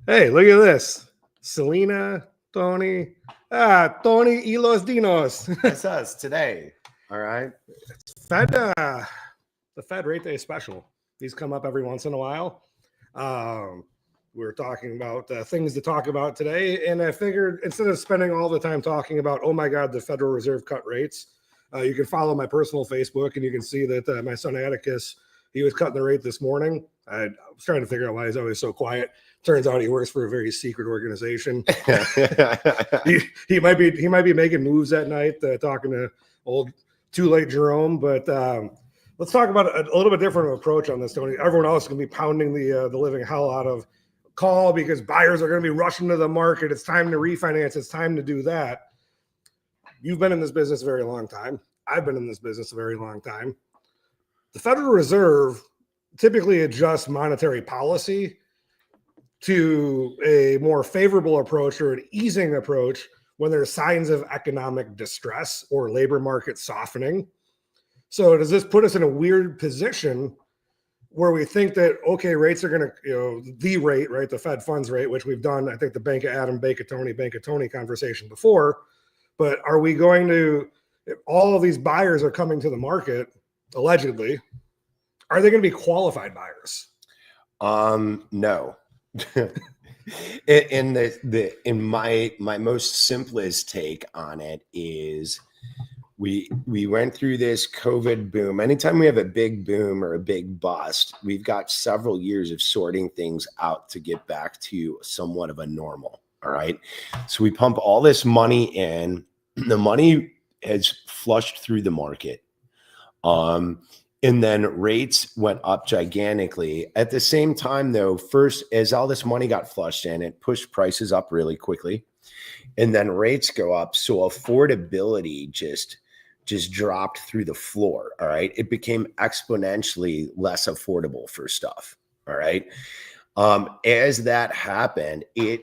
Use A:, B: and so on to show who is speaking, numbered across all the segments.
A: Hey, look at this. Selena, Tony. Tony y los Dinos.
B: That's us today. All right.
A: Fed, the Fed rate day special. These come up every once in a while. We're talking about things to talk about today. And I figured instead of spending all the time talking about, oh my God, the Federal Reserve cut rates, you can follow my personal Facebook and you can see that my son Atticus, he was cutting the rate this morning. I was trying to figure out why he's always so quiet. Turns out he works for a very secret organization. he might be making moves at night, talking to old Too Late Jerome. But let's talk about a little bit different approach on this, Tony. Everyone else is going to be pounding the living hell out of call because buyers are going to be rushing to the market. It's time to refinance. It's time to do that. You've been in this business a very long time. I've been in this business a very long time. The Federal Reserve typically adjusts monetary policy to a more favorable approach or an easing approach when there's signs of economic distress or labor market softening. So does this put us in a weird position where we think that, okay, rates are going to, the rate, right, the Fed funds rate, which we've done, I think the Bank of Adam, Bank of Tony conversation before, but are we going to, if all of these buyers are coming to the market, allegedly, are they going to be qualified buyers?
B: No. In my most simplest take on it is we went through this COVID boom. Anytime we have a big boom or a big bust, we've got several years of sorting things out to get back to somewhat of a normal. All right. So we pump all this money in. The money has flushed through the market. And then rates went up gigantically. At the same time, though, first, as all this money got flushed in, it pushed prices up really quickly. And then rates go up. So affordability just dropped through the floor. All right. It became exponentially less affordable for stuff. All right. As that happened, I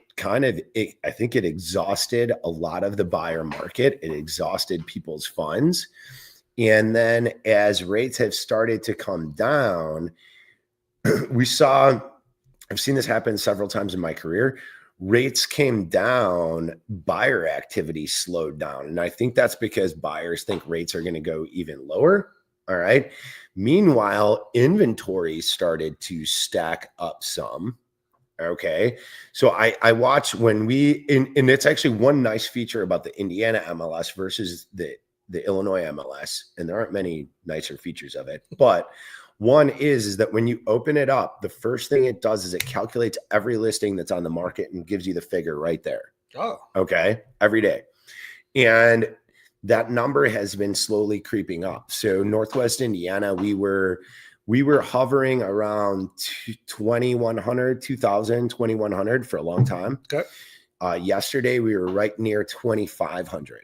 B: think it exhausted a lot of the buyer market. It exhausted people's funds. And then as rates have started to come down, I've seen this happen several times in my career. Rates came down, buyer activity slowed down. And I think that's because buyers think rates are going to go even lower. All right. Meanwhile, inventory started to stack up some. Okay. So I watch when and it's actually one nice feature about the Indiana MLS versus the Illinois MLS, and there aren't many nicer features of it, but one is that when you open it up, the first thing it does is it calculates every listing that's on the market and gives you the figure right there.
A: Oh,
B: okay. Every day. And that number has been slowly creeping up. So Northwest Indiana, we were hovering around 2,100, 2,000, 2,100 for a long time.
A: okay.
B: Yesterday, we were right near 2,500.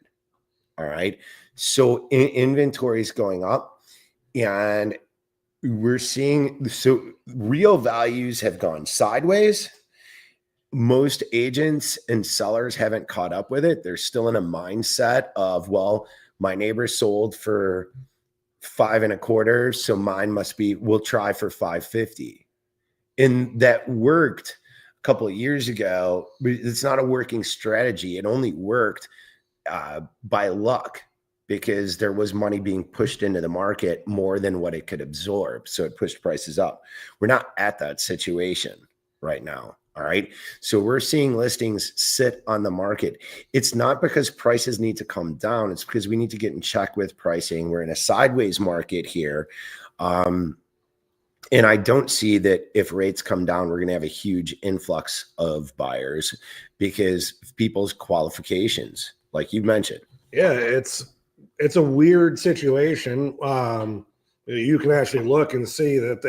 B: All right. So inventory is going up and we're seeing, so real values have gone sideways. Most agents and sellers haven't caught up with it. They're still in a mindset of, well, my neighbor sold for 5.25, so mine must be, we'll try for 550. And that worked a couple of years ago, but it's not a working strategy. It only worked by luck because there was money being pushed into the market more than what it could absorb. So it pushed prices up. We're not at that situation right now. All right. So we're seeing listings sit on the market. It's not because prices need to come down. It's because we need to get in check with pricing. We're in a sideways market here. And I don't see that if rates come down, we're going to have a huge influx of buyers because of people's qualifications, like you mentioned.
A: Yeah, it's a weird situation. You can actually look and see that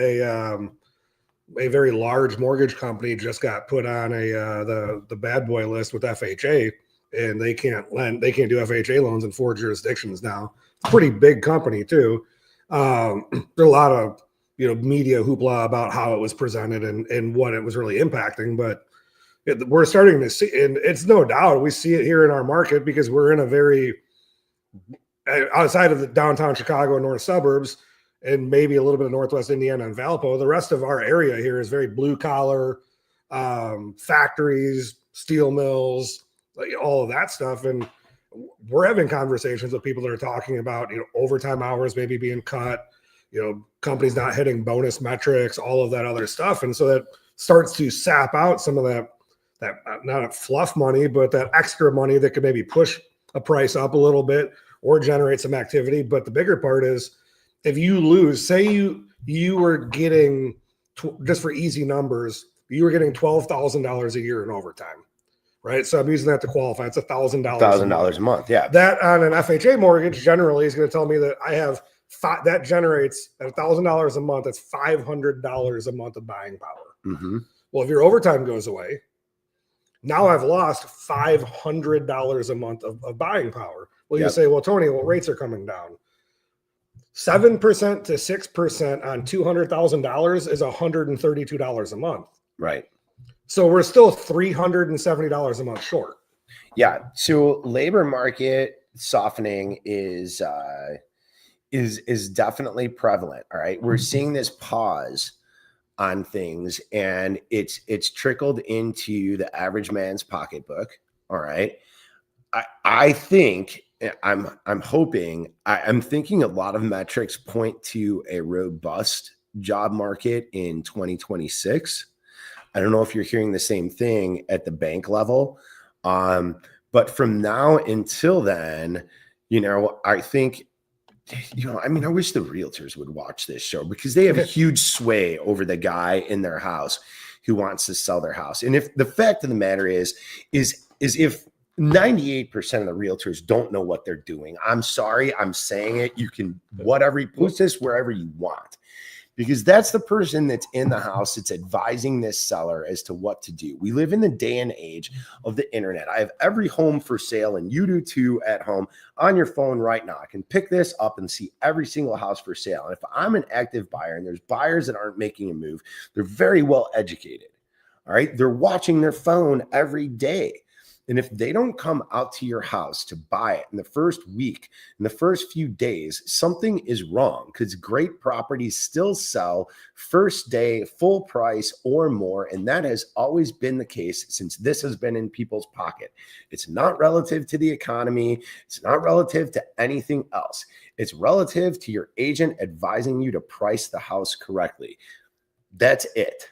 A: a very large mortgage company just got put on the bad boy list with FHA, and they can't do FHA loans in 4 jurisdictions now. It's a pretty big company too. There are a lot of media hoopla about how it was presented and what it was really impacting, but we're starting to see, and it's no doubt we see it here in our market because we're in a very outside of the downtown Chicago and north suburbs, and maybe a little bit of Northwest Indiana and Valpo. The rest of our area here is very blue collar, factories, steel mills, like all of that stuff. And we're having conversations with people that are talking about, overtime hours maybe being cut, companies not hitting bonus metrics, all of that other stuff. And so that starts to sap out some of that not fluff money, but that extra money that could maybe push a price up a little bit or generate some activity. But the bigger part is, if you lose, say you were getting, just for easy numbers, you were getting $12,000 a year in overtime, right? So I'm using that to qualify. It's $1,000.
B: $1,000 a month. Yeah.
A: That on an FHA mortgage generally is going to tell me that I have that generates at $1,000 a month. That's $500 a month of buying power.
B: Mm-hmm.
A: Well, if your overtime goes away, now I've lost $500 a month of buying power. Well, you say, well, Tony, rates are coming down. 7% to 6% on $200,000 is $132 a month.
B: Right.
A: So we're still $370 a month short.
B: Yeah. So labor market softening is definitely prevalent. All right. We're seeing this pause on things, and it's trickled into the average man's pocketbook. All right. I think I'm hoping, I'm thinking a lot of metrics point to a robust job market in 2026. I don't know if you're hearing the same thing at the bank level. But from now until then, I think, I wish the realtors would watch this show, because they have a huge sway over the guy in their house who wants to sell their house. And if the fact of the matter is if 98% of the realtors don't know what they're doing, I'm sorry, I'm saying it. You can post this wherever you want, because that's the person that's in the house that's advising this seller as to what to do. We live in the day and age of the internet. I have every home for sale, and you do too at home on your phone right now. I can pick this up and see every single house for sale. And if I'm an active buyer and there's buyers that aren't making a move, they're very well educated. All right. They're watching their phone every day. And if they don't come out to your house to buy it in the first week, in the first few days, something is wrong, because great properties still sell first day, full price or more. And that has always been the case since this has been in people's pocket. It's not relative to the economy. It's not relative to anything else. It's relative to your agent advising you to price the house correctly. That's it.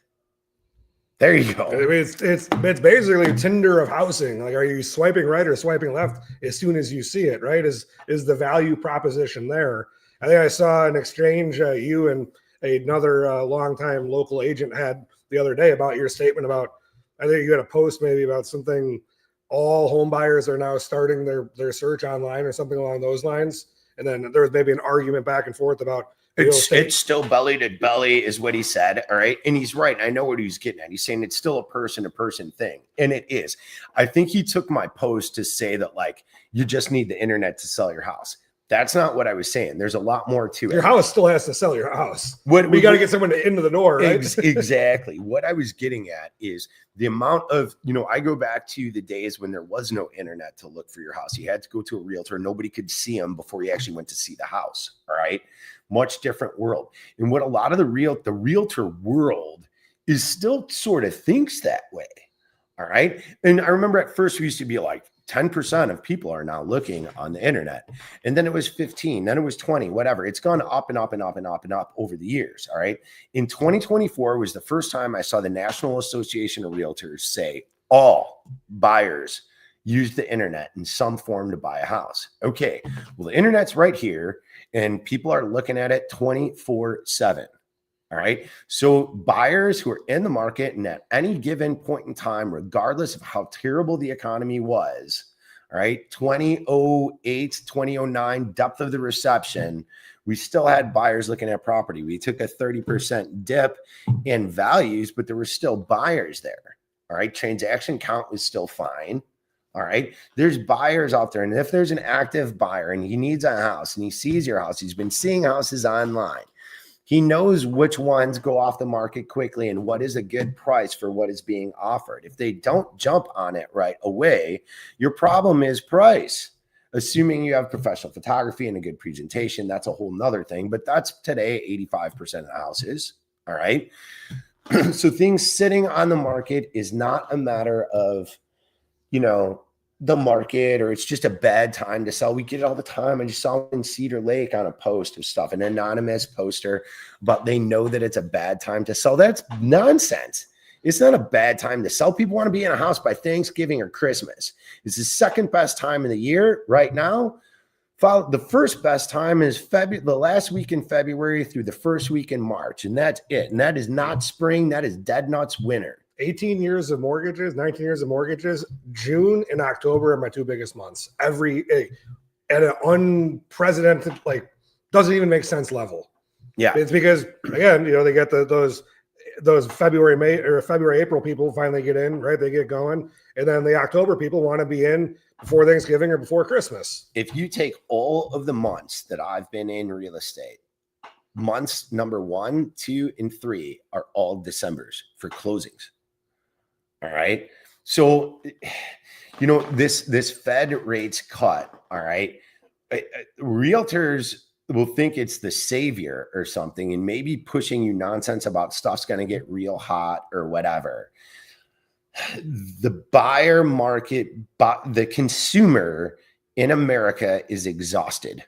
B: There you go.
A: It's basically Tinder of housing. Like, are you swiping right or swiping left as soon as you see it, right? Is the value proposition there? I think I saw an exchange you and another longtime local agent had the other day about your statement about, I think you had a post maybe about something, all home buyers are now starting their search online or something along those lines. And then there was maybe an argument back and forth about,
B: it's still belly to belly is what he said. All right. And he's right. I know what he's getting at. He's saying it's still a person to person thing. And it is. I think he took my post to say that, like, you just need the internet to sell your house. That's not what I was saying. There's a lot more to it.
A: Your house still has to sell your house. We got to get someone into the door, right?
B: Exactly. What I was getting at is the amount of, I go back to the days when there was no internet to look for your house. You had to go to a realtor. Nobody could see him before you actually went to see the house. All right. Much different world. And what a lot of the realtor world is still sort of thinks that way. All right. And I remember at first we used to be like 10% of people are now looking on the internet. And then it was 15, then it was 20, whatever. It's gone up and up and up and up and up over the years. All right. In 2024 was the first time I saw the National Association of Realtors say all buyers use the internet in some form to buy a house. Okay. Well, the internet's right here and people are looking at it 24/7. All right. So buyers who are in the market and at any given point in time, regardless of how terrible the economy was, all right, 2008, 2009, depth of the recession, we still had buyers looking at property. We took a 30% dip in values, but there were still buyers there. All right. Transaction count was still fine. All right. There's buyers out there. And if there's an active buyer and he needs a house and he sees your house, he's been seeing houses online. He knows which ones go off the market quickly and what is a good price for what is being offered. If they don't jump on it right away, your problem is price. Assuming you have professional photography and a good presentation, that's a whole nother thing. But that's today 85% of the houses. All right. So things sitting on the market is not a matter of, you know, the market, or it's just a bad time to sell. We get it all the time. I just saw in Cedar Lake on a post of stuff, an anonymous poster, but they know that it's a bad time to sell. That's nonsense. It's not a bad time to sell. People want to be in a house by Thanksgiving or Christmas. It's the second best time of the year right now. The first best time is the last week in February through the first week in March, and that's it. And that is not spring. That is dead nuts winter.
A: 18 years of mortgages, 19 years of mortgages. June and October are my two biggest months. At an unprecedented, like, doesn't even make sense level.
B: Yeah,
A: it's because again, you know, they get those February, April people finally get in, right? They get going, and then the October people want to be in before Thanksgiving or before Christmas.
B: If you take all of the months that I've been in real estate, months number 1, 2, and 3 are all Decembers for closings. All right. So, you know, this Fed rates cut. All right. Realtors will think it's the savior or something, and maybe pushing you nonsense about stuff's going to get real hot or whatever. The buyer market, the consumer in America is exhausted.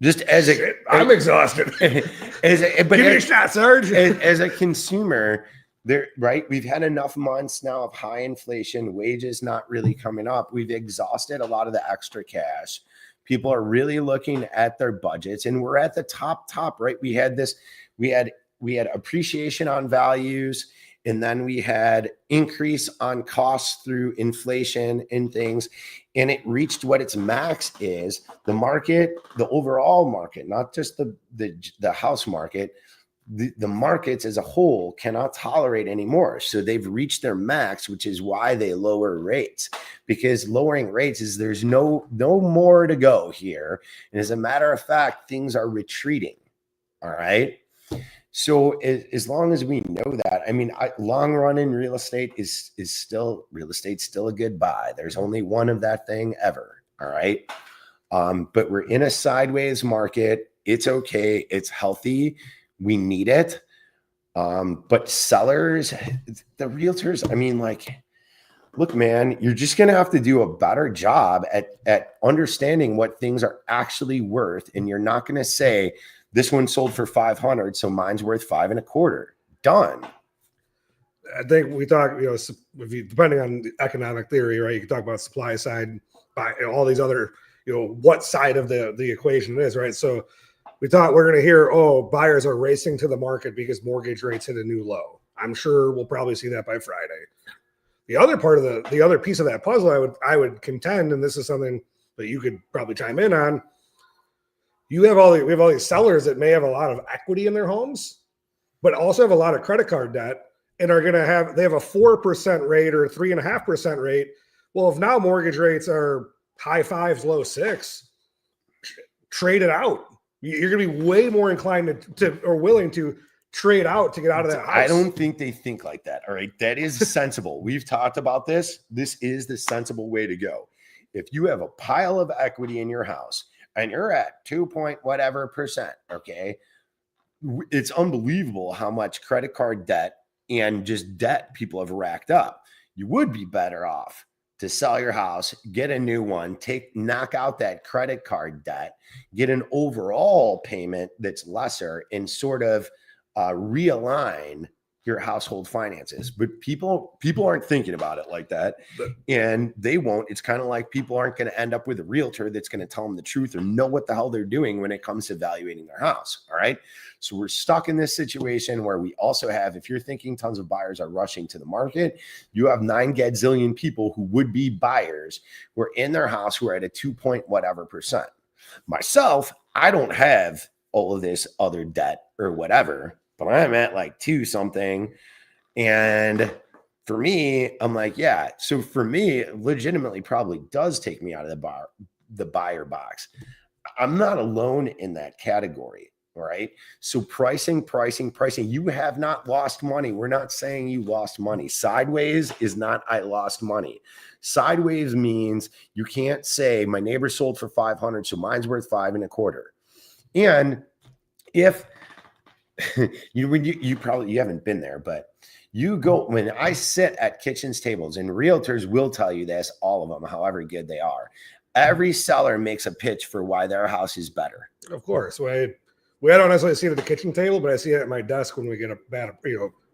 B: Just as
A: I'm exhausted.
B: Give me
A: a shot, Sarge.
B: As a consumer, right? We've had enough months now of high inflation, wages not really coming up. We've exhausted a lot of the extra cash. People are really looking at their budgets, and we're at the top, right? We had appreciation on values, and then we had increase on costs through inflation and things, and it reached what its max is. The market, the overall market, not just the house market, the markets as a whole cannot tolerate anymore. So they've reached their max, which is why they lower rates, because lowering rates is there's no more to go here. And as a matter of fact, things are retreating. All right. So as long as we know that, I mean, long run in real estate is still a good buy. There's only one of that thing ever. All right. But we're in a sideways market. It's okay. It's healthy. We need it. But sellers, the realtors, I mean, like, look, man, you're just going to have to do a better job at understanding what things are actually worth. And you're not going to say this one sold for 500, so mine's worth 5.25. Done.
A: I think we talk, you know, if you, depending on the economic theory, right? You can talk about supply side, by all these other, you know, what side of the equation it is, right? So we thought we're going to hear, oh, buyers are racing to the market because mortgage rates hit a new low. I'm sure we'll probably see that by Friday. The other part of the other piece of that puzzle, I would contend, and this is something that you could probably chime in on. We have all these sellers that may have a lot of equity in their homes, but also have a lot of credit card debt, and they have a 4% rate or 3.5% rate. Well, if now mortgage rates are high 5s, low 6, trade it out. You're going to be way more inclined to or willing to trade out to get out of that house.
B: I don't think they think like that. All right. That is sensible. We've talked about this. This is the sensible way to go. If you have a pile of equity in your house and you're at 2 point whatever percent, okay, it's unbelievable how much credit card debt and just debt people have racked up. You would be better off to sell your house, get a new one, knock out that credit card debt, get an overall payment that's lesser, and sort of realign your household finances. But people aren't thinking about it like that, and they won't. It's kind of like people aren't going to end up with a realtor that's going to tell them the truth or know what the hell they're doing when it comes to evaluating their house. All right. So we're stuck in this situation where we also have, if you're thinking tons of buyers are rushing to the market, you have 9 gazillion people who would be buyers who are in their house who are at a 2 point whatever percent. Myself, I don't have all of this other debt or whatever, but I'm at like 2 something. And for me, I'm like, yeah. So for me, it legitimately probably does take me out of the buyer box. I'm not alone in that category. All right. So pricing. You have not lost money. We're not saying you lost money. Sideways is not I lost money. Sideways means you can't say my neighbor sold for 500, so mine's worth 5.25. And if you haven't been there, but you go when I sit at kitchens tables, and realtors will tell you this, all of them, however good they are. Every seller makes a pitch for why their house is better.
A: Of course. I don't necessarily see it at the kitchen table, but I see it at my desk when we get a bad,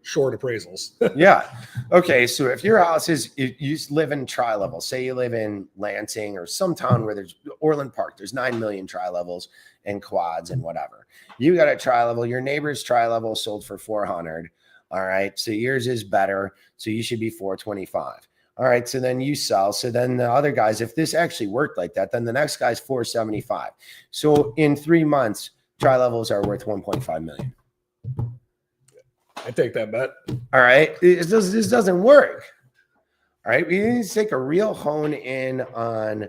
A: short appraisals.
B: Yeah. Okay. So if your house is, if you live in tri-level, say you live in Lansing or some town where there's Orland Park, there's 9 million tri-levels and quads and whatever. You got a tri-level, your neighbor's tri-level sold for 400. All right. So yours is better. So you should be 425. All right. So then you sell. So then the other guys, if this actually worked like that, then the next guy's 475. So in 3 months, tri-levels are worth 1.5 million.
A: I take that bet.
B: All right. This doesn't work. All right. We need to take a real hone in on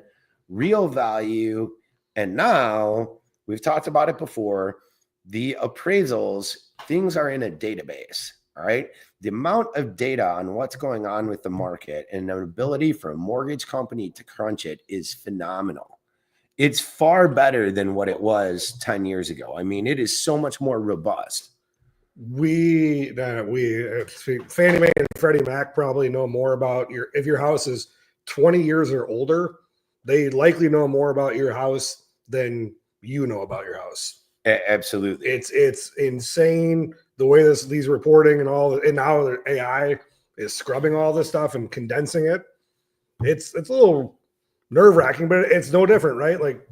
B: real value. And now we've talked about it before. The appraisals, things are in a database. All right. The amount of data on what's going on with the market and the ability for a mortgage company to crunch it is phenomenal. It's far better than what it was 10 years ago. I mean, it is so much more robust.
A: Fannie Mae and Freddie Mac probably know more about if your house is 20 years or older, they likely know more about your house than you know about your house.
B: Absolutely.
A: It's insane the way these reporting and now the AI is scrubbing all this stuff and condensing it. It's a little nerve-wracking, but it's no different, right? Like,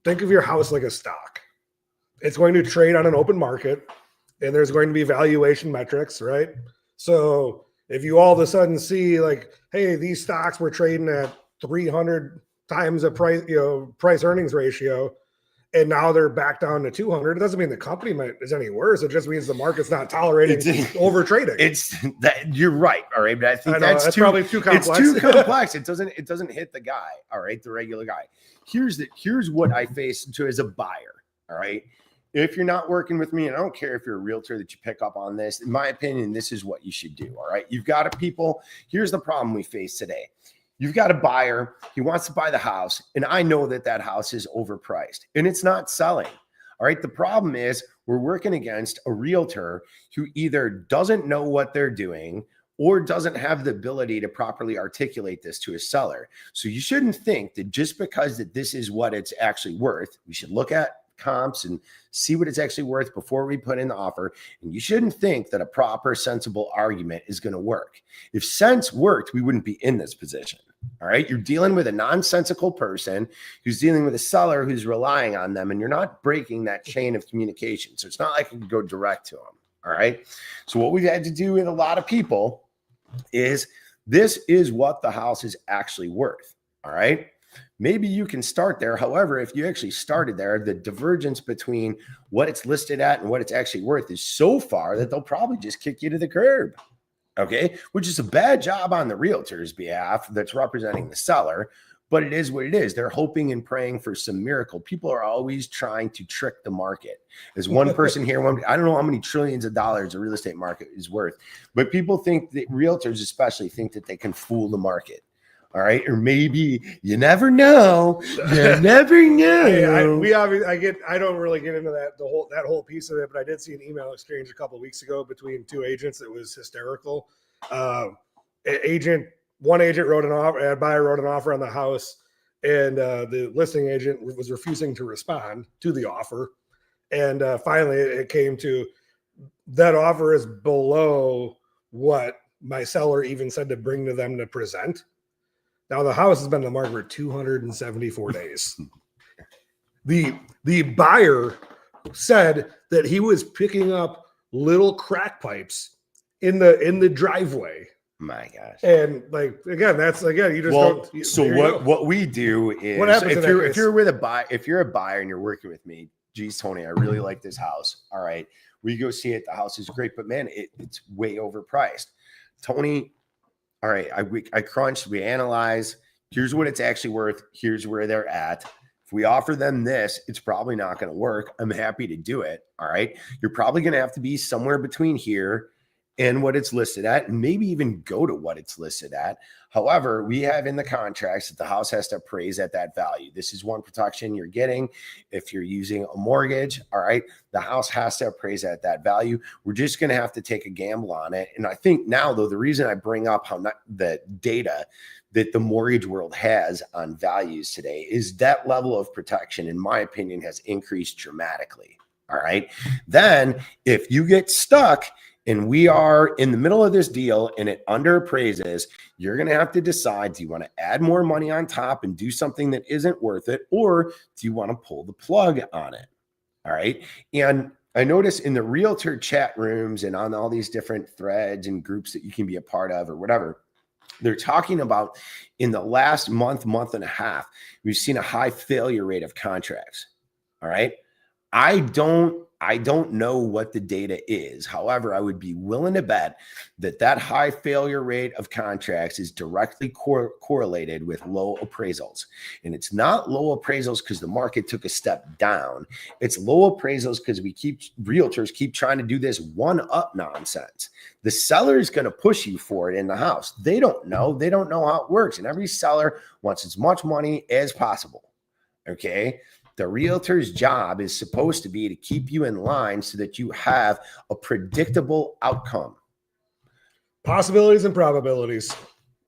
A: think of your house like a stock. It's going to trade on an open market, and there's going to be valuation metrics, right? So if you all of a sudden see like, hey, these stocks were trading at 300 times a price earnings ratio, and now they're back down to 200, it doesn't mean the company is any worse. It just means the market's not tolerating over trading.
B: It's that you're right. All right. But I think
A: that's probably too complex.
B: It's too complex. It doesn't hit the guy. All right. The regular guy. Here's what I face as a buyer. All right. If you're not working with me, and I don't care if you're a realtor that you pick up on this, in my opinion, this is what you should do. All right. You've got here's the problem we face today. You've got a buyer, he wants to buy the house, and I know that house is overpriced and it's not selling. All right. The problem is we're working against a realtor who either doesn't know what they're doing or doesn't have the ability to properly articulate this to a seller. So you shouldn't think that just because that this is what it's actually worth, we should look at comps and see what it's actually worth before we put in the offer. And you shouldn't think that a proper, sensible argument is going to work. If sense worked, we wouldn't be in this position. All right. You're dealing with a nonsensical person who's dealing with a seller who's relying on them, and you're not breaking that chain of communication. So it's not like you can go direct to them. All right. So what we've had to do with a lot of people is this is what the house is actually worth. All right. Maybe you can start there. However, if you actually started there, the divergence between what it's listed at and what it's actually worth is so far that they'll probably just kick you to the curb. Okay. Which is a bad job on the realtor's behalf that's representing the seller, but it is what it is. They're hoping and praying for some miracle. People are always trying to trick the market. As one person here, I don't know how many trillions of dollars the real estate market is worth, but people think that realtors especially think that they can fool the market. All right. Or maybe you never know. You never know.
A: I don't really get into that whole piece of it, but I did see an email exchange a couple of weeks ago between two agents. It was hysterical. One agent wrote an offer, a buyer wrote an offer on the house, and the listing agent was refusing to respond to the offer. And finally it came to that offer is below what my seller even said to bring to them to present. Now the house has been on the market for 274 days. The buyer said that he was picking up little crack pipes in the driveway.
B: My gosh.
A: And like again, you just don't.
B: So what we do is
A: what happens
B: if you're a buyer and you're working with me, geez, Tony, I really like this house. All right. We go see it. The house is great, but man, it's way overpriced. Tony, all right, I crunched, we analyze. Here's what it's actually worth. Here's where they're at. If we offer them this, it's probably not going to work. I'm happy to do it. All right. You're probably going to have to be somewhere between here and what it's listed at, and maybe even go to what it's listed at. However, we have in the contracts that the house has to appraise at that value. This is one protection you're getting if you're using a mortgage. All right. The house has to appraise at that value. We're just going to have to take a gamble on it. And I think now, though, the reason I bring up the data that the mortgage world has on values today is that level of protection, in my opinion, has increased dramatically. All right. Then if you get stuck and we are in the middle of this deal and it underappraises, you're going to have to decide, do you want to add more money on top and do something that isn't worth it? Or do you want to pull the plug on it? All right. And I notice in the realtor chat rooms and on all these different threads and groups that you can be a part of or whatever, they're talking about in the last month and a half, we've seen a high failure rate of contracts. All right. I don't know what the data is. However, I would be willing to bet that high failure rate of contracts is directly correlated with low appraisals. And it's not low appraisals because the market took a step down. It's low appraisals because realtors keep trying to do this one-up nonsense. The seller is going to push you for it in the house. They don't know. They don't know how it works. And every seller wants as much money as possible. Okay. The realtor's job is supposed to be to keep you in line so that you have a predictable outcome.
A: Possibilities and probabilities.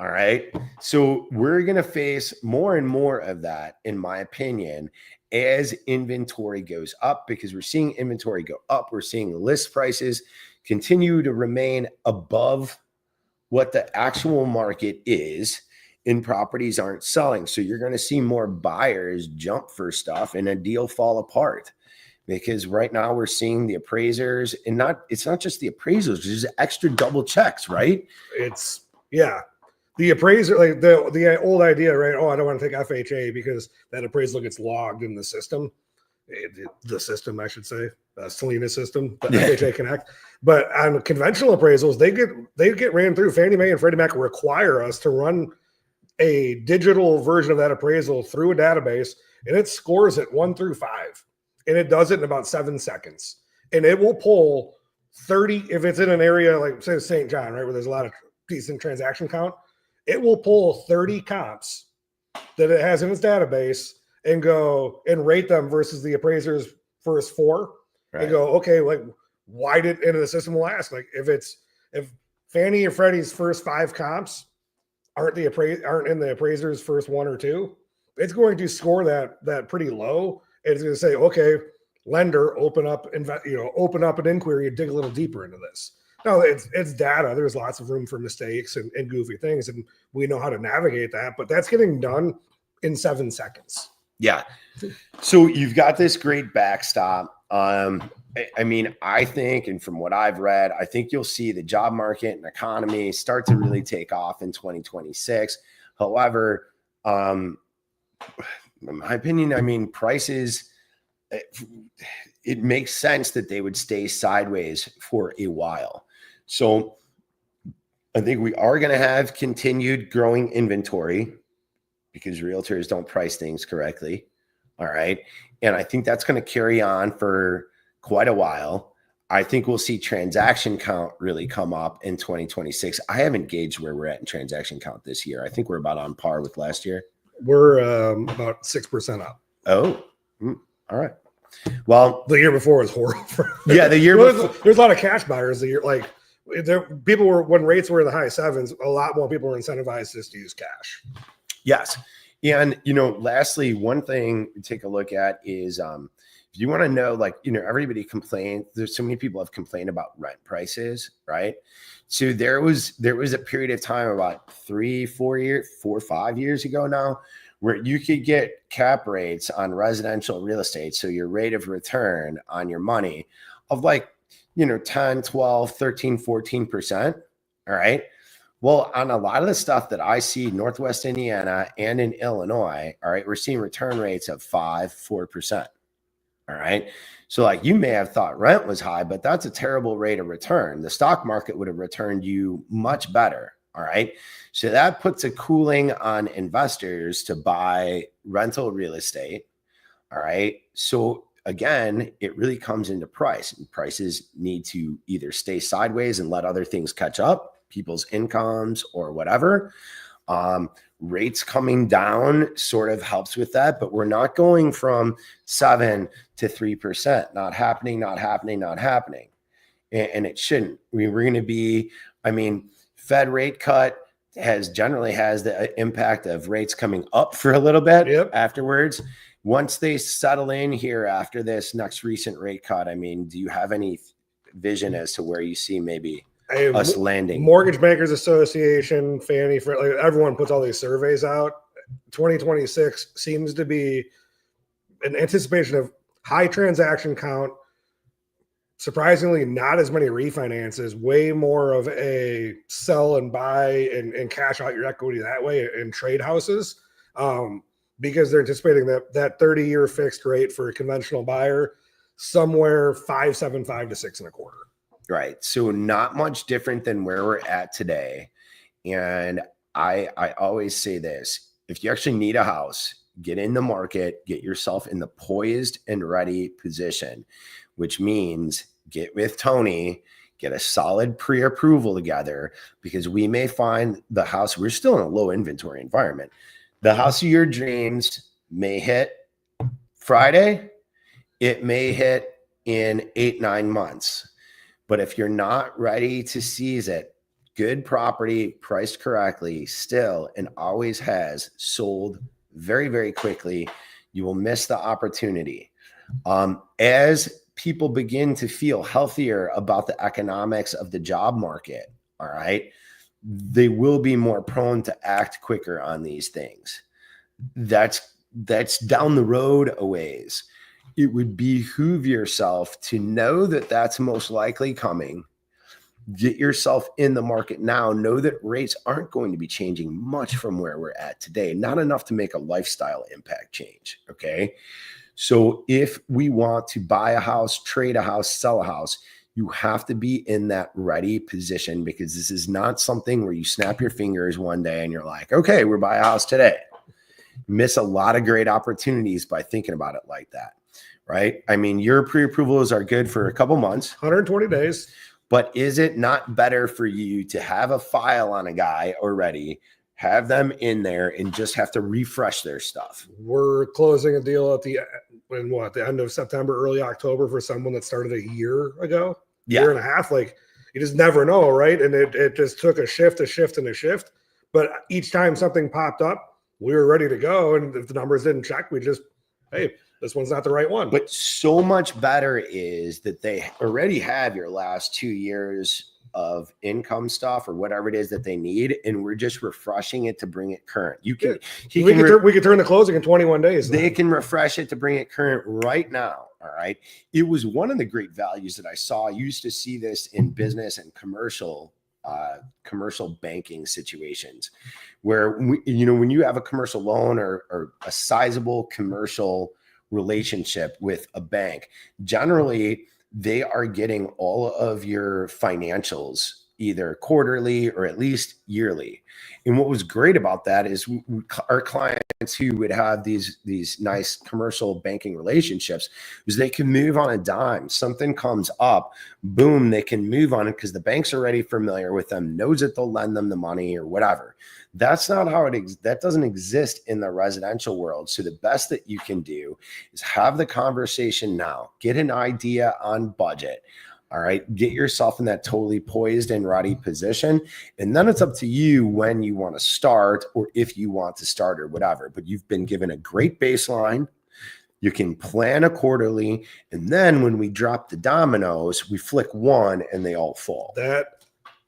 B: All right. So we're going to face more and more of that, in my opinion, as inventory goes up, because we're seeing inventory go up. We're seeing list prices continue to remain above what the actual market is. And properties aren't selling. So you're going to see more buyers jump for stuff and a deal fall apart, because right now we're seeing the appraisers, and it's not just the appraisers, there's extra double checks, right?
A: The appraiser, like the old idea, right? Oh, I don't want to take FHA because that appraisal gets logged in the system. The system, I should say, Selena system, the FHA Connect. But on conventional appraisals, they get ran through. Fannie Mae and Freddie Mac require us to run a digital version of that appraisal through a database, and it scores it 1 through 5, and it does it in about 7 seconds. And it will pull 30, if it's in an area like say St. John, right, where there's a lot of decent transaction count, it will pull 30 comps that it has in its database and go and rate them versus the appraiser's first 4. Right. And go, okay, like why did, and the system will ask, like if Fannie and Freddie's first 5 comps aren't in the appraiser's first 1 or 2, it's going to score that pretty low. And it's going to say, okay, lender, open up an inquiry and dig a little deeper into this. Now it's data. There's lots of room for mistakes and goofy things, and we know how to navigate that, but that's getting done in 7 seconds.
B: Yeah. So you've got this great backstop. I mean, I think, and from what I've read, I think you'll see the job market and economy start to really take off in 2026. However, in my opinion, I mean, prices, it makes sense that they would stay sideways for a while. So I think we are going to have continued growing inventory because realtors don't price things correctly. All right. And I think that's going to carry on for quite a while. I think we'll see transaction count really come up in 2026. I haven't gauged where we're at in transaction count this year. I think we're about on par with last year.
A: We're about 6% up.
B: Oh, all right. Well,
A: the year before was horrible.
B: Yeah, the year before.
A: There's a lot of cash buyers. When rates were in the high 7s, a lot more people were incentivized just to use cash.
B: Yes. And, lastly, one thing to take a look at is if you want to know, everybody complained. There's so many people have complained about rent prices, right? So there was a period of time about 3, 4, 5 years ago now where you could get cap rates on residential real estate. So your rate of return on your money of 10, 12, 13, 14%. All right. Well, on a lot of the stuff that I see Northwest Indiana and in Illinois, all right, we're seeing return rates of 5, 4%. All right. So you may have thought rent was high, but that's a terrible rate of return. The stock market would have returned you much better. All right. So that puts a cooling on investors to buy rental real estate. All right. So again, it really comes into price, and prices need to either stay sideways and let other things catch up, people's incomes or whatever. Rates coming down sort of helps with that, but we're not going from 7 to 3%. Not happening, not happening, not happening. And it shouldn't. We're going to be, Fed rate cut generally has the impact of rates coming up for a little bit afterwards. Once they settle in here after this next recent rate cut, do you have any vision as to where you see maybe us landing?
A: Mortgage Bankers Association, Fannie, everyone puts all these surveys out. 2026 seems to be an anticipation of high transaction count, surprisingly not as many refinances, way more of a sell and buy and cash out your equity that way in trade houses, because they're anticipating that 30-year fixed rate for a conventional buyer somewhere 5.75 to 6.25.
B: Right. So not much different than where we're at today. And I always say this: if you actually need a house, get in the market, get yourself in the poised and ready position, which means get with Tony, get a solid pre-approval together, because we may find the house, we're still in a low inventory environment. The house of your dreams may hit Friday. It may hit in 8-9 months. But if you're not ready to seize it, good property priced correctly still and always has sold very, very quickly. You will miss the opportunity. As people begin to feel healthier about the economics of the job market, all right, they will be more prone to act quicker on these things. That's down the road a ways. It would behoove yourself to know that that's most likely coming. Get yourself in the market now. Know that rates aren't going to be changing much from where we're at today. Not enough to make a lifestyle impact change. Okay. So if we want to buy a house, trade a house, sell a house, you have to be in that ready position, because this is not something where you snap your fingers one day and you're like, okay, we're buying a house today. Miss a lot of great opportunities by thinking about it like that. Right? Your pre-approvals are good for a couple months,
A: 120 days.
B: But is it not better for you to have a file on a guy already, have them in there, and just have to refresh their stuff?
A: We're closing a deal at the end of September, early October for someone that started a year ago, year and a half. Like, you just never know, right? And it just took a shift. But each time something popped up, we were ready to go. And if the numbers didn't check, we just, hey, this one's not the right one.
B: But so much better is that they already have your last 2 years of income stuff or whatever it is that they need, and we're just refreshing it to bring it current. We could
A: turn the closing in 21 days.
B: They can refresh it to bring it current right now. All right. It was one of the great values that I saw. I used to see this in business and commercial banking situations, where when you have a commercial loan or a sizable commercial relationship with a bank, generally they are getting all of your financials either quarterly or at least yearly. And what was great about that is our clients who would have these nice commercial banking relationships, is they can move on a dime. Something comes up, boom, they can move on it because the bank's already familiar with them, knows that they'll lend them the money or whatever. That's not how that doesn't exist in the residential world. So the best that you can do is have the conversation now, get an idea on budget. All right. Get yourself in that totally poised and ready position. And then it's up to you when you want to start, or if you want to start or whatever. But you've been given a great baseline. You can plan accordingly. And then when we drop the dominoes, we flick one and they all fall.
A: That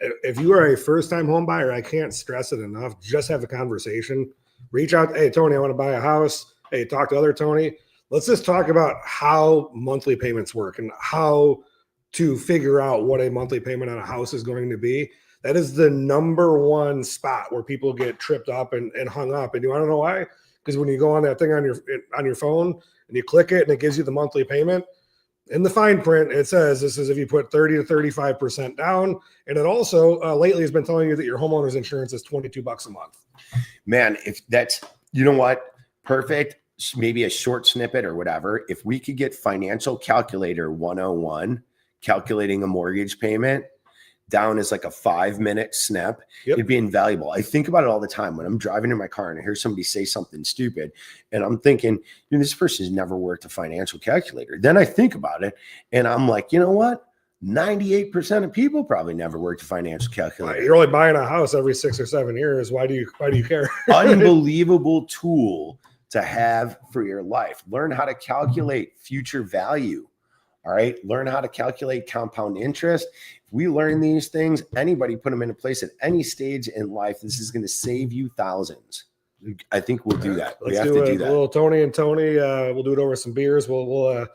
A: if you are a first-time home buyer, I can't stress it enough. Just have a conversation. Reach out. Hey, Tony, I want to buy a house. Hey, talk to other Tony. Let's just talk about how monthly payments work and how to figure out what a monthly payment on a house is going to be. That is the number one spot where people get tripped up and hung up. And you want to know why? Because when you go on that thing on your phone and you click it and it gives you the monthly payment, in the fine print, it says this is if you put 30 to 35% down. And it also lately has been telling you that your homeowner's insurance is $22 a month.
B: Man, if that's, you know what? Perfect. maybe a short snippet or whatever. If we could get Financial Calculator 101, calculating a mortgage payment, down as like a 5-minute snap,
A: Yep.
B: it'd be invaluable. I think about it all the time when I'm driving in my car and I hear somebody say something stupid, and I'm thinking, this person's never worked a financial calculator. Then I think about it and I'm like, you know what? 98% of people probably never worked a financial calculator.
A: You're only buying a house every 6 or 7 years. Why do you care?
B: Unbelievable tool to have for your life. Learn how to calculate future value. All right. Learn how to calculate compound interest. If we learn these things, anybody put them into place at any stage in life, this is going to save you thousands. I think we'll do that. We have to do that.
A: Little Tony and Tony. We'll do it over some beers. We'll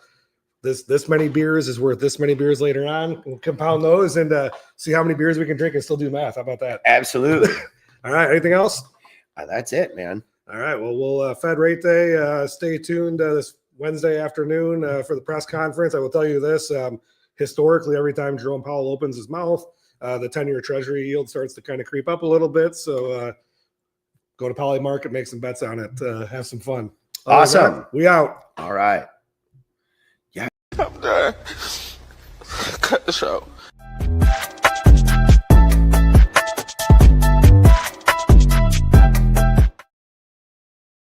A: this many beers is worth this many beers later on. We'll compound those and see how many beers we can drink and still do math. How about that?
B: Absolutely.
A: All right. Anything else?
B: That's it, man.
A: All right. Well, we'll Fed Rate Day. Stay tuned this Wednesday afternoon for the press conference. I will tell you this. Historically, every time Jerome Powell opens his mouth, the 10-year Treasury yield starts to kind of creep up a little bit. So go to Polymarket, make some bets on it, have some fun.
B: Awesome.
A: We out.
B: All right.
C: I'm done. Cut the show.